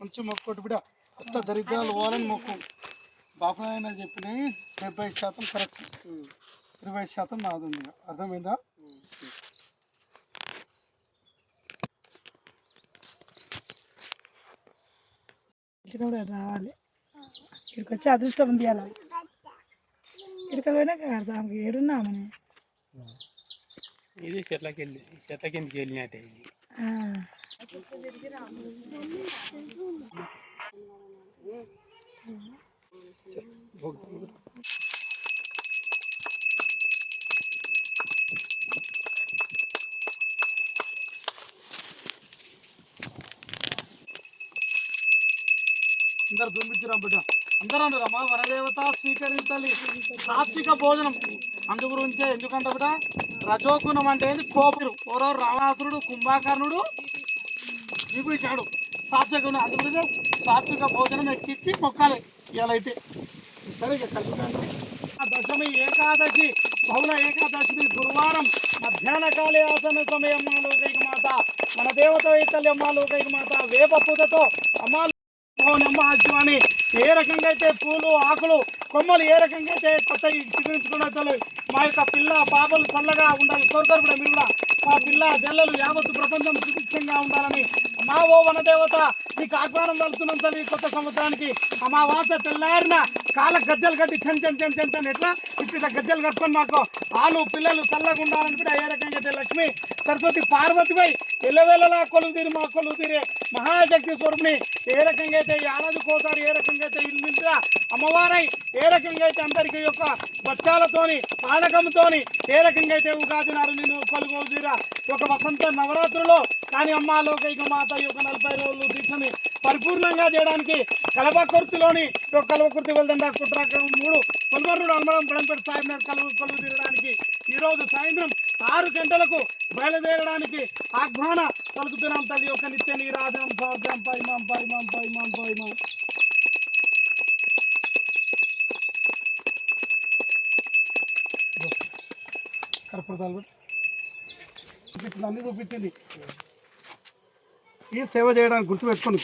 మంచి మొక్కోటి బిడ్డ అత్త దరిద్రాలు పోవాలని మొక్కు. బాపనాయన చెప్పినవి 70% కరెక్ట్, 20% నాది ఉంది. అర్థమైందా? రావాలి ఇక్కడికి వచ్చి అదృష్టం ఉంది. అలా ఇక్కడికి పోయినాక ఆమెకి ఏడున్నామని ఇది చెట్లకి కిందకి వెళ్ళినట్టే. అందరు దుంపించిరా బిడ్డ, అందరూ అన్నారమ్మా వనదేవత స్వీకరించాలి సాత్విక భోజనం. అందు గురించే ఎందుకంటే బిడ్డ రజోగుణం అంటే కోపరు ఓరో రావణాసురుడు కుంభకర్ణుడు విభీషణుడు సాత్విక గుణం. అందు గురించి సాత్విక భోజనం ఎక్కించి మొక్కాలి. ఇలా అయితే సరే కలుగుతాను. దశమి ఏకాదశి బహుళ ఏకాదశి గురువారం మధ్యాహ్న కాలే ఆసన సమయం లోకైక మాత మన దేవత తల్లి లోకైక మాత వేప పూతతో అమ్మ అని ఏ రకంగా అయితే పూలు ఆకులు కొమ్మలు ఏ రకంగా అయితే కొత్త చిగురించుకున్న మా యొక్క పిల్ల పాపలు చల్లగా ఉండాలి కోరుకోరు కూడా. మీరు కూడా మా పిల్ల జల్లలు యావత్తు ప్రపంచం సుభిక్షంగా ఉండాలని మా ఓ వనదేవత నీకు ఆహ్వానం వెళ్తున్నాం తల్లి. కొత్త సంవత్సరానికి అమావాస తెల్లారిన కాళ్ళ గజ్జలు కట్టి చెంచని ఎట్లా ఇప్పుడు గజ్జలు కట్టుకొని మాకు ఆలు పిల్లలు చల్లగా ఉండాలని కూడా ఏ రకంగా అయితే లక్ష్మి సరస్వతి పార్వతిపై ఎల్లవేళలా కొలువు తీరి మా కొలువు తీరే మహాశక్తి స్వరూపుని ఏ రకంగా అయితే ఏడాదికోసారి ఏ రకంగా అయితే ఇల్లు అమ్మవారై ఏ రకంగా అయితే అందరికీ యొక్క బచ్చాలతోని పానకంతోని ఏ రకంగా అయితే ఉగాది నాడు నేను కొలువు తీరా ఒక వసంత నవరాత్రులో కానీ అమ్మ లోకైక మాత యొక్క 40 రోజులు దీక్షని పరిపూర్ణంగా చేయడానికి కలవకుర్తిలోని కలవకుర్తి వెళ్దండ కుట్రాక 3 కొల్మర్రుడు అల్మడం పడంపేట సాయినాడు కొలువు తీరడానికి ఈరోజు సాయంత్రం 6 గంటలకు బయలుదేరడానికి ఆహ్వాన పలుకుతున్నాం తల్లి యొక్క నిత్య నీరాజనం సాధ్యం పైమాం పైమాం పైమాం పైమాం. కర్పూరాలు అన్ని చూపించింది. ఈ సేవ చేయడానికి గుర్తుపెట్టుకోండి.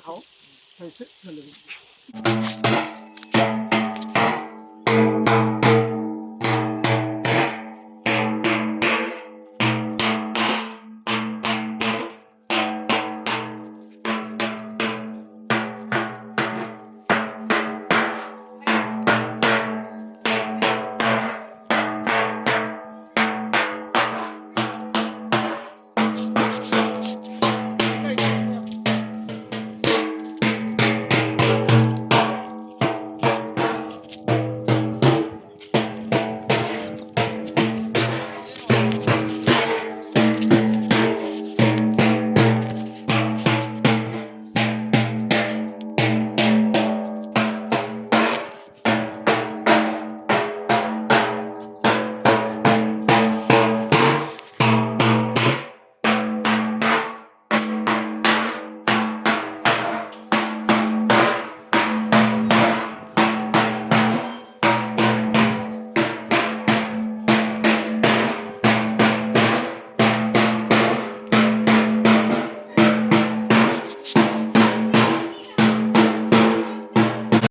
खाओ ऐसे